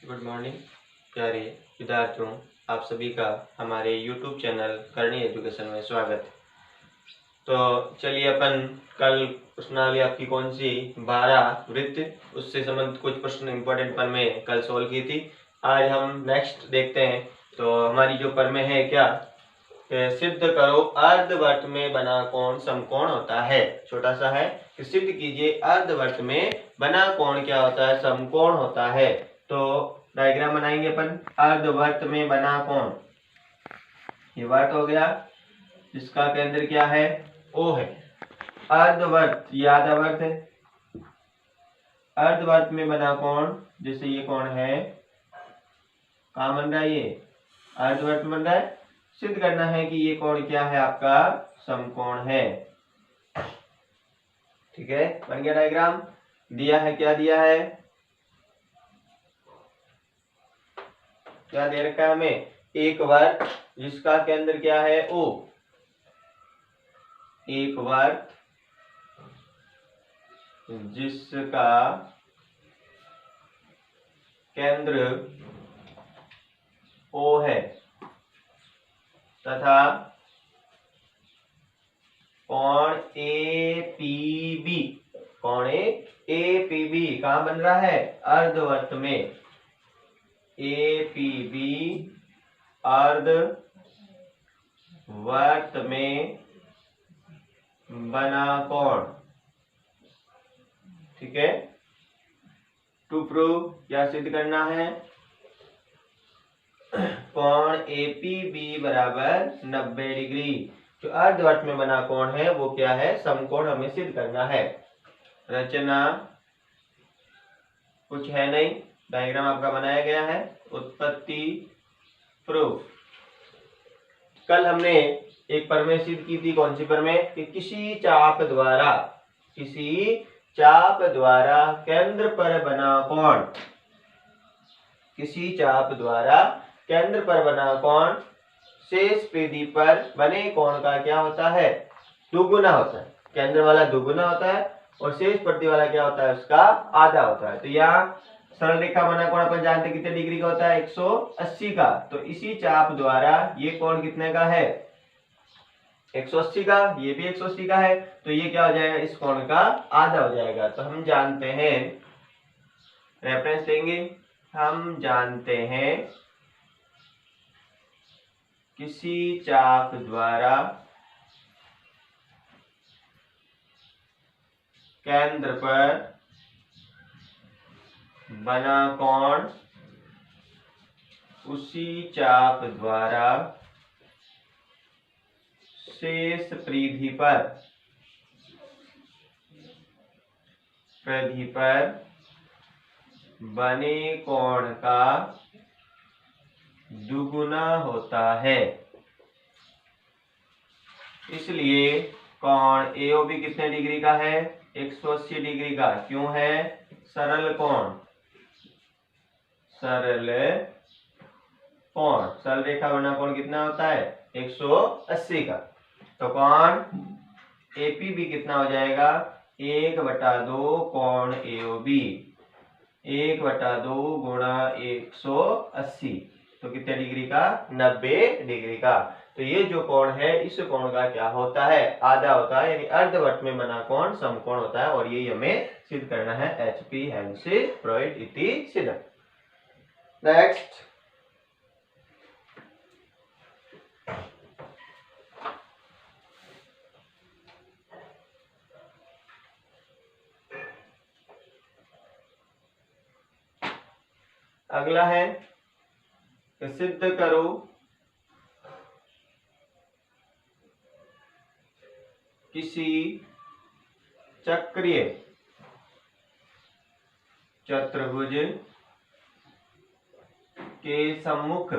Good morning प्यारे विद्यार्थियों, आप सभी का हमारे YouTube चैनल करणी एजुकेशन में स्वागत है। तो चलिए अपन कल प्रश्नावली आपकी कौन सी 12 वृत्त उससे संबंधित कुछ प्रश्न इंपॉर्टेंट प्रमेय कल सोल्व की थी। आज हम नेक्स्ट देखते हैं। तो हमारी जो प्रमेय है क्या सिद्ध करो अर्धवृत्त में बना कोण समकोण होता है। छोटा सा है कि सिद्ध कीजिए अर्धवृत्त में बना कोण क्या होता है, समकोण होता है। तो डायग्राम बनाएंगे अपन। अर्धवृत्त में बना कोण, ये वृत्त हो गया जिसका केंद्र क्या है, O है। अर्धवृत्त ये आधा वृत्त है। अर्धवृत्त में बना कोण जैसे ये कोण है, कहाँ बन रहा है, ये अर्धवृत्त बन रहा है। सिद्ध करना है कि ये कोण क्या है, आपका समकोण है। ठीक है, बन गया डायग्राम। दिया है, क्या दिया है, क्या दे रखा है हमें, एक वृत्त जिसका केंद्र क्या है, O। एक वृत्त जिसका केंद्र O है तथा कोण APB, कोण APB कहाँ बन रहा है, अर्धवृत्त में। APB अर्धवृत्त में बना कोण। ठीक है, टू प्रूव क्या सिद्ध करना है, कोण APB बराबर 90 डिग्री। जो अर्धवृत्त में बना कोण है वो क्या है, समकोण हमें सिद्ध करना है। रचना कुछ है नहीं, डायग्राम आपका बनाया गया है। उत्पत्ति प्रूफ। कल हमने एक प्रमेय सिद्ध की थी, कौन सी प्रमेय, कि किसी चाप द्वारा केंद्र पर बना कोण, किसी चाप द्वारा केंद्र पर बना कोण शेष परिधि पर बने कोण का क्या होता है, दुगुना होता है। केंद्र वाला दुगुना होता है और शेष परिधि वाला क्या होता है, उसका आधा होता है। तो यहाँ सरल रेखा बना कोण अपन जानते कितने डिग्री का होता है, 180 का। तो इसी चाप द्वारा ये कोण कितने का है, 180 का, ये भी 180 का है। तो ये क्या हो जाएगा, इस कोण का आधा हो जाएगा। तो हम जानते हैं, रेफरेंस लेंगे, हम जानते हैं किसी चाप द्वारा केंद्र पर बना कोण उसी चाप द्वारा शेष परिधि पर बने कोण का दुगुना होता है। इसलिए कोण AOB कितने डिग्री का है, 180 डिग्री का। क्यों है, सरल कोण, सरल रेखा बना कोण कितना होता है, 180 का। तो कोण APB कितना हो जाएगा, 1/2 कोण AOB, 1/2 गुणा 180, तो कितने डिग्री का, 90 डिग्री का। तो ये जो कोण है इस कोण का क्या होता है, आधा होता है, यानी अर्धवृत्त में बना कोण समकोण होता है। और ये हमें सिद्ध करना है, HP हेंसी फ्रॉइड इति सिद्ध। नेक्स्ट, अगला है सिद्ध करो किसी चक्रीय चतुर्भुज के सम्मुख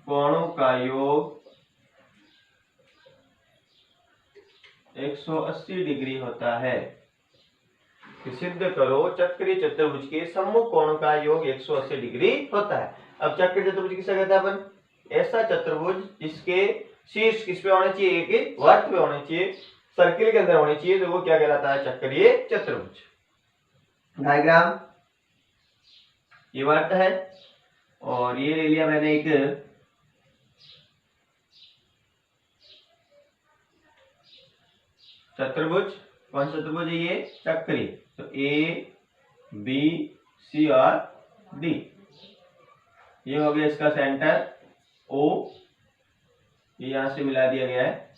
कोणों का योग 180 डिग्री होता है। सिद्ध करो चक्रीय चतुर्भुज के सम्मुख कोणों का योग 180 डिग्री होता है। अब चक्रीय चतुर्भुज किसे कहते हैं अपन, ऐसा चतुर्भुज जिसके शीर्ष किस पे होने चाहिए, एक वृत्त पे होने चाहिए, सर्किल के अंदर होनी चाहिए, तो वो क्या कहलाता है, चक्रीय चतुर्भुज। डायग्राम ये वर्त है, और ये ले लिया मैंने एक चतुर्भुज। कौन सा चतुर्भुज है ये? चक्री। तो ए बी सी और डी, ये हो गया इसका सेंटर ओ, ये यहां से मिला दिया गया है।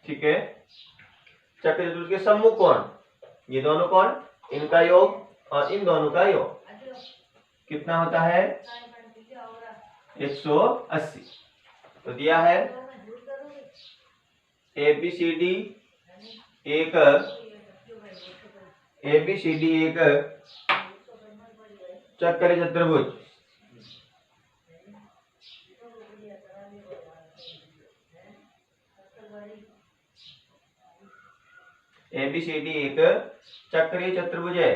ठीक है। चक्र चतुर्भुज के सम्मुख कोण, ये दोनों कोण, इनका योग और इन दोनों का योग कितना होता है? 180। तो दिया है ABCD एक चक्र चतुर्भुज, ABCD एक चक्रीय चतुर्भुज है।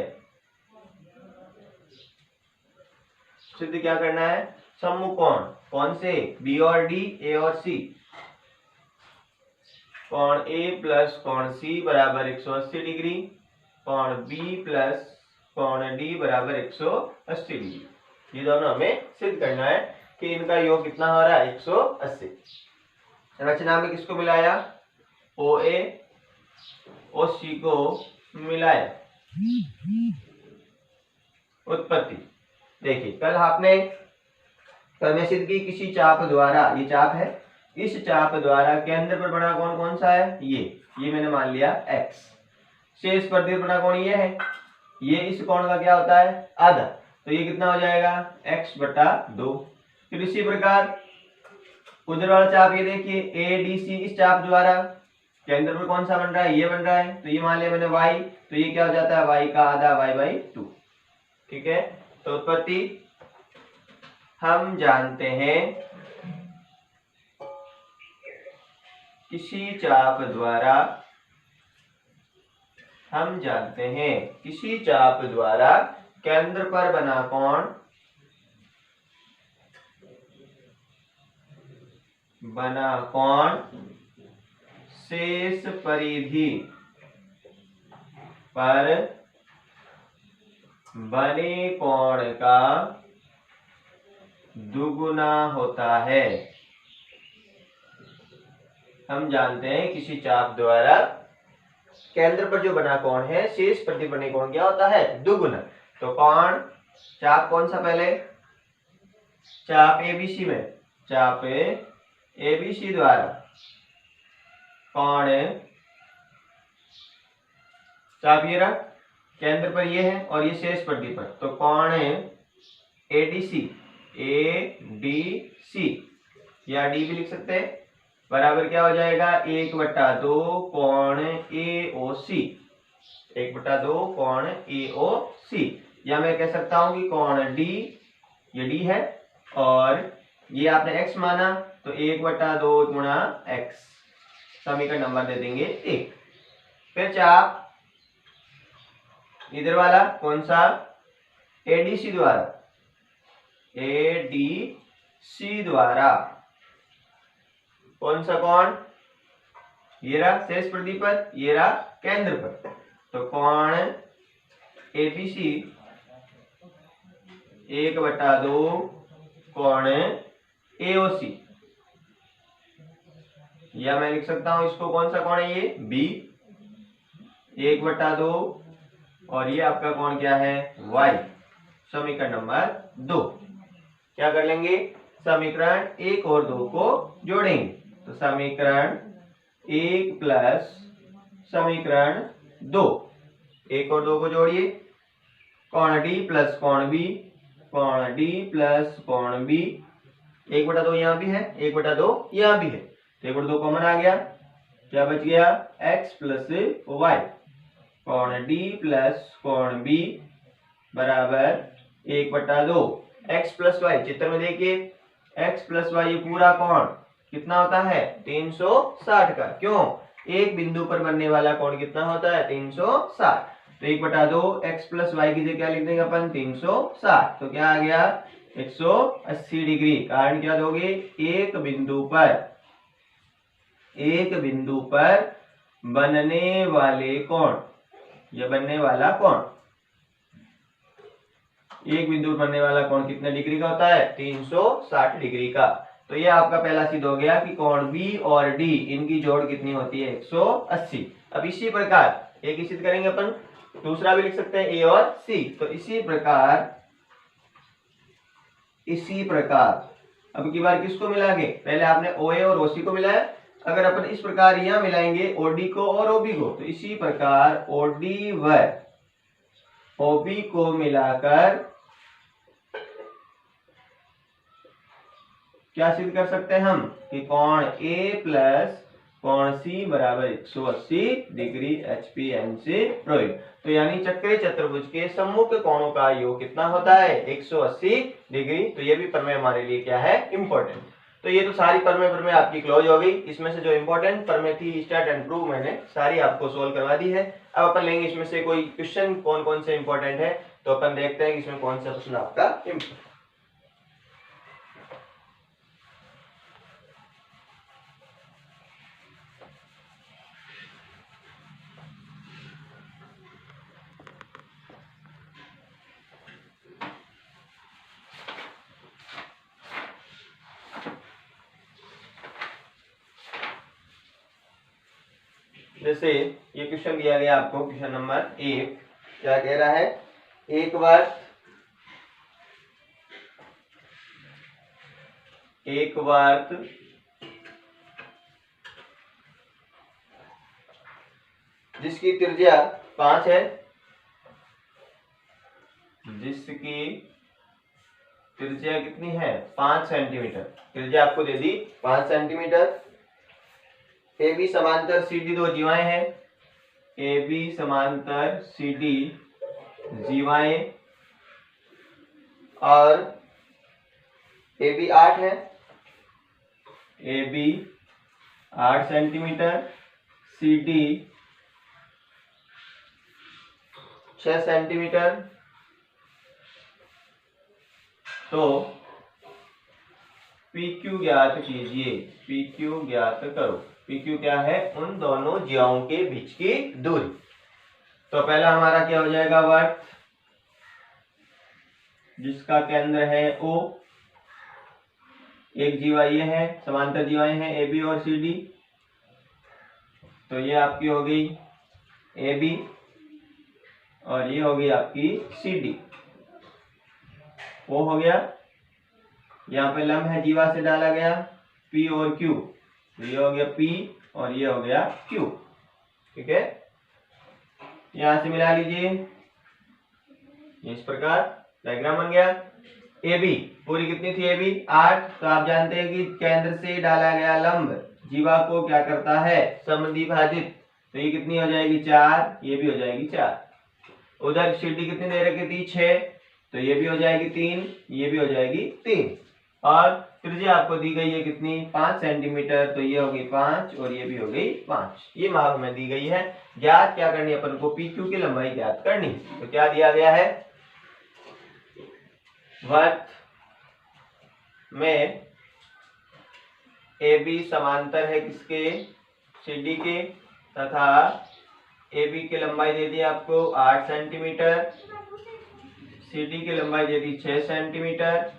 सिद्ध क्या करना है? सम्मुख कोण, कौन से? बी और डी, ए और सी। कोण ए प्लस कोण सी बराबर 180 डिग्री, कोण बी प्लस कोण डी बराबर 180 डिग्री। ये दोनों हमें सिद्ध करना है कि इनका योग कितना हो रहा है? 180। रचना में किसको मिलाया? ओ ए ओ सी को मिलाया। उत्पत्ति देखिए, कल मैं सिद्ध की किसी चाप द्वारा, ये चाप है, इस चाप द्वारा केंद्र पर बना कोण कौन सा है? ये मैंने मान लिया x। शेष प्रदीप बना कोण ये है, ये इस कोण का क्या होता है? आधा। तो ये कितना हो जाएगा? x/2। फिर इसी प्रकार उधर वाला चाप ये देखिए ADC, इस चाप द्वारा केंद्र पर कौन सा बन रहा है? ये बन रहा है। तो ये मान लिया मैंने y, तो ये क्या हो जाता है? y का आधा, y/2। ठीक है। तो उत्पत्ति हम जानते हैं किसी चाप द्वारा केंद्र पर बना कोण शेष परिधि पर बने कोण का दुगुना होता है। हम जानते हैं किसी चाप द्वारा केंद्र पर जो बना कोण है, शेष परिधि बने कोण क्या होता है? दुगुना। तो कोण, चाप कौन सा? पहले चाप ABC में, चाप ABC द्वारा कोण, चाप ये रहा, केंद्र पर ये है और ये शेष परिधि पर, तो कोण ADC या डी भी लिख सकते हैं, बराबर क्या हो जाएगा? 1/2 कोण AOC, 1/2 कोण AOC। या मैं कह सकता हूं कि कोण D, ये D है और ये आपने x माना, तो 1/2 गुणा x, समीकरण नंबर दे देंगे 1। फिर चाप इधर वाला कौन सा? ADC द्वारा कौन सा कोण? ये रहा शेष परिधि पर, ये रहा केंद्र पर। तो कोण ABC 1/2 कोण AOC, या मैं लिख सकता हूं इसको, कौन सा कोण है ये? B 1/2, और ये आपका कोण क्या है? Y। समीकरण नंबर 2। क्या कर लेंगे? समीकरण 1 और 2 को जोड़ेंगे। तो समीकरण 1 प्लस समीकरण 2, 1 और 2 को जोड़िए। कोण D प्लस कोण B, कोण D प्लस कोण B, 1/2 यहाँ भी है, 1/2 यहाँ भी है, तो 1/2 कॉमन आ गया। क्या बच गया? x plus y। कोण D प्लस कोण B बराबर 1/2 x प्लस y। चित्र में देखिए x प्लस y, ये पूरा कोण कितना होता है? 360 का। क्यों? एक बिंदु पर बनने वाला कोण कितना होता है? 360। तो 1/2 x प्लस y की जगह क्या लिख देंगे अपन? 360। तो क्या आ गया? 180 डिग्री। कारण क्या दोगे? एक बिंदु पर बनने वाले कोण, यह बनने वाला कोण। एक बिंदु पर बनने वाला कोण कितने डिग्री का होता है? 360 डिग्री का। तो ये आपका पहला सिद्ध हो गया कि कोण बी और डी इनकी जोड़ कितनी होती है? 180। अब इसी प्रकार एक ही सिद्ध करेंगे अपन, दूसरा भी लिख सकते हैं ए और सी। तो इसी प्रकार अब की बार किसको मिलाएंगे? पहले आपने ओ ए और ओसी को मिलाया, अगर अपन इस प्रकार यहां मिलाएंगे ओडी को और ओबी को, तो इसी प्रकार ओडी व ओबी को मिलाकर क्या सिद्ध कर सकते हैं हम कि कोण ए प्लस कोण सी बराबर 180 डिग्री एचपीएन से प्रोइड। तो यानी चक्रीय चतुर्भुज के सम्मुख कोणों का योग कितना होता है? 180 डिग्री। तो ये भी प्रमेय हमारे लिए क्या है? इंपॉर्टेंट। तो ये तो सारी प्रमेय आपकी क्लोज हो गई। इसमें से जो इंपॉर्टेंट प्रमेय थी स्टार्ट एंड प्रूव मैंने सारी आपको सोल्व करवा दी है। अब अपन लेंगे इसमें से कोई क्वेश्चन कौन कौन से इंपॉर्टेंट है, तो अपन देखते हैं कि इसमें कौन सा प्रश्न आपका इंपॉर्टेंट। जैसे ये क्वेश्चन दिया गया आपको, क्वेश्चन नंबर 1 क्या कह रहा है? एक वर्त जिसकी त्रिज्या 5 है, जिसकी त्रिज्या कितनी है? 5 सेंटीमीटर। त्रिज्या आपको दे दी 5 सेंटीमीटर। ए बी समांतर सी डी दो जीवाएं हैं, ए बी समांतर सी डी जीवाएं, और ए बी 8 है, A B 8 centimetre, C D 6 centimetre. तो PQ ज्ञात कीजिए, PQ ज्ञात करो। PQ क्या है? उन दोनों जीवाओं के बीच की दूरी। तो पहला हमारा क्या हो जाएगा? वर्त जिसका केंद्र है O, एक जीवा ये है, समांतर जीवाएं हैं ए बी और सी डी। तो ये आपकी हो गई ए बी और ये हो गई आपकी सी डी। वो हो गया, यहाँ पे लंब है जीवा से डाला गया P और Q, तो ये हो गया P और ये हो गया Q। ठीक है, यहां से मिला लीजिए, इस प्रकार डायग्राम बन गया। ए बी पूरी कितनी थी? A B 8। तो आप जानते हैं कि केंद्र से डाला गया लंब जीवा को क्या करता है? समद्विभाजित। तो ये कितनी हो जाएगी? 4। ये भी हो जाएगी 4। उधर सी डी कितनी दे रखी थी? 6। तो ये भी हो जाएगी 3, ये भी हो जाएगी 3। और त्रिज्या आपको दी गई है कितनी? 5 सेंटीमीटर। तो ये हो गई 5 और ये भी हो गई 5। ये माप हमें दी गई है। ज्ञात क्या करनी है अपन को? PQ की लंबाई ज्ञात करनी। तो क्या दिया गया है? वर्त में AB समांतर है किसके? CD के, तथा AB की लंबाई दे दी आपको 8 सेंटीमीटर, CD की लंबाई दे दी 6 सेंटीमीटर,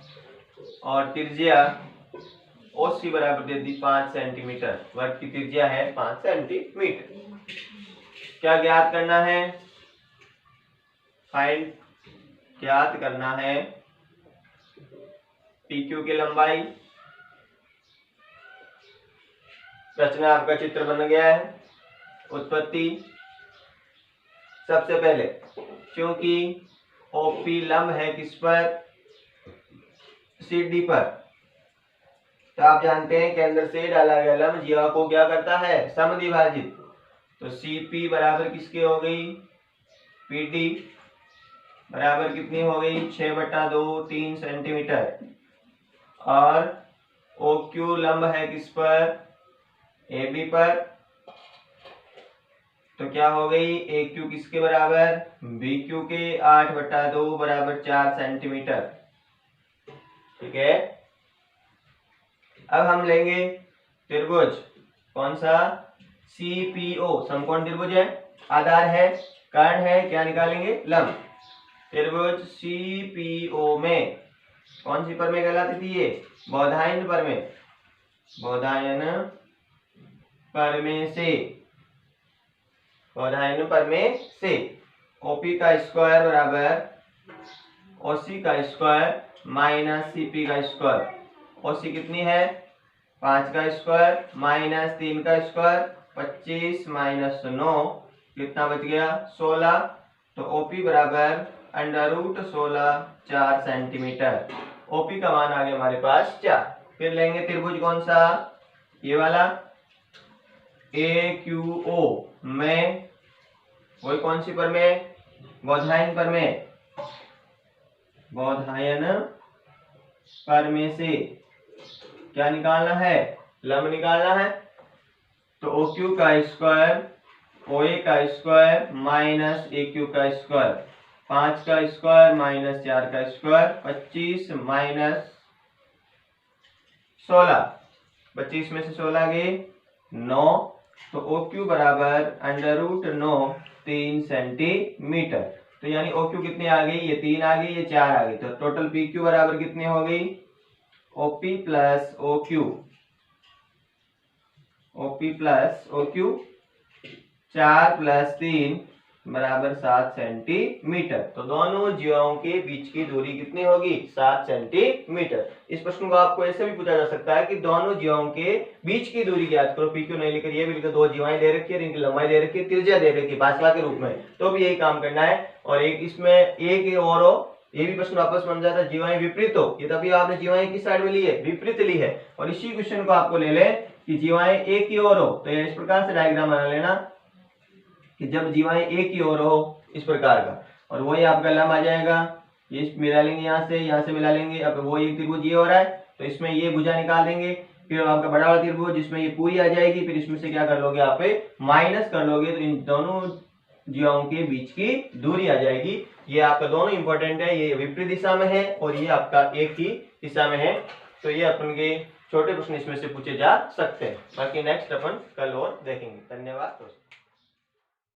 और त्रिज्या OC बराबर दे दी 5 सेंटीमीटर। वर्ग की त्रिज्या है 5 सेंटीमीटर। क्या ज्ञात करना है? फाइंड ज्ञात करना है PQ की लंबाई। रचना आपका चित्र बन गया है। उत्पत्ति, सबसे पहले क्योंकि OP लंब है किस पर? CD पर। तो आप जानते हैं केंद्र से डाला गया लंब जीवा को क्या करता है? समद्विभाजित। तो CP बराबर किसकी हो गई? PD बराबर कितनी हो गई? 6/2 3 सेंटीमीटर। और OQ लंब है किस पर? AB पर। तो क्या हो गई? AQ किसके बराबर? BQ के 8/2 बराबर 4 सेंटीमीटर। ठीक है, अब हम लेंगे त्रिभुज, कौन सा? CPO, समकोण त्रिभुज है, आधार है, कर्ण है, क्या निकालेंगे? लंब। त्रिभुज सीपीओ में कौन सी परमें कहलाती थी ये? बौधायन परमें। बौधायन परमें से, बौधायन परमें से ओपी का स्क्वायर बराबर ओसी का स्क्वायर माइनस सीपी का स्क्वायर। ओसी कितनी है? 5 का स्क्वायर माइनस 3 का स्क्वायर, 25 माइनस 9 कितना बच गया? 16। तो ओपी बराबर √16 4 सेंटीमीटर। ओपी का मान आ गया हमारे पास 4। फिर लेंगे त्रिभुज कौन सा? ये वाला AQO में, वही कौन सी परमें? बौधायन परमें। बौधायन परमें से क्या निकालना है? लंब निकालना है। तो OQ का स्क्वायर OA का स्क्वायर माइनस AQ का स्क्वायर, 5 का स्क्वायर माइनस 4 का स्क्वायर, 25 माइनस 16, 25 में से 16 गए 9। तो OQ बराबर √9 3 सेंटीमीटर। तो यानी OQ कितनी आ गई? ये 3 आ गई, ये 4 आ गई। तो टोटल PQ बराबर कितनी हो गई? OP plus OQ, OP plus OQ 4 plus 3 बराबर 7 सेंटीमीटर। तो दोनों जीवाओं के बीच की दूरी कितनी होगी? 7 सेंटीमीटर। इस प्रश्न को आपको ऐसे भी पूछा जा सकता है कि दोनों जीवाओं के बीच की दूरी ज्ञात करो। PQ नहीं लिखकर ये भी लिखो, 2 जीवाएं दे रखी है, इनकी लंबाई दे रखी है, त्रिज्या दे रखी है फासला के रूप में, तो भी यही काम करना है। और एक इसमें एक और हो, ये भी प्रश्न वापस बन जाता है जीवाएं विपरीत हो, ये तभी आपने जीवाएं किस साइड में ली है? विपरीत ली है। और इसी क्वेश्चन को आपको ले ले कि जीवाएं एक की ओर हो, तो इस प्रकार से डायग्राम बना लेना कि जब जीवाएं एक की ओर हो इस प्रकार का, और वही आपका लंब आ जाएगा। ये मिला लेंगे, यहाँ से मिला लेंगे। अब वो एक त्रिभुज ये हो रहा है, तो इसमें ये भुजा निकाल देंगे। फिर आपका बड़ा वाला त्रिभुज जिसमें ये पूरी आ जाएगी, फिर इसमें से क्या कर लोगे? आप माइनस कर लोगे, तो इन दोनों जीवाओं के बीच की दूरी आ जाएगी। ये आपका दोनों इंपॉर्टेंट है, ये विपरीत दिशा में है और ये आपका एक ही दिशा में है। तो ये अपन के छोटे प्रश्न इसमें से पूछे जा सकते हैं। बाकी नेक्स्ट अपन कल और देखेंगे। धन्यवाद दोस्तों।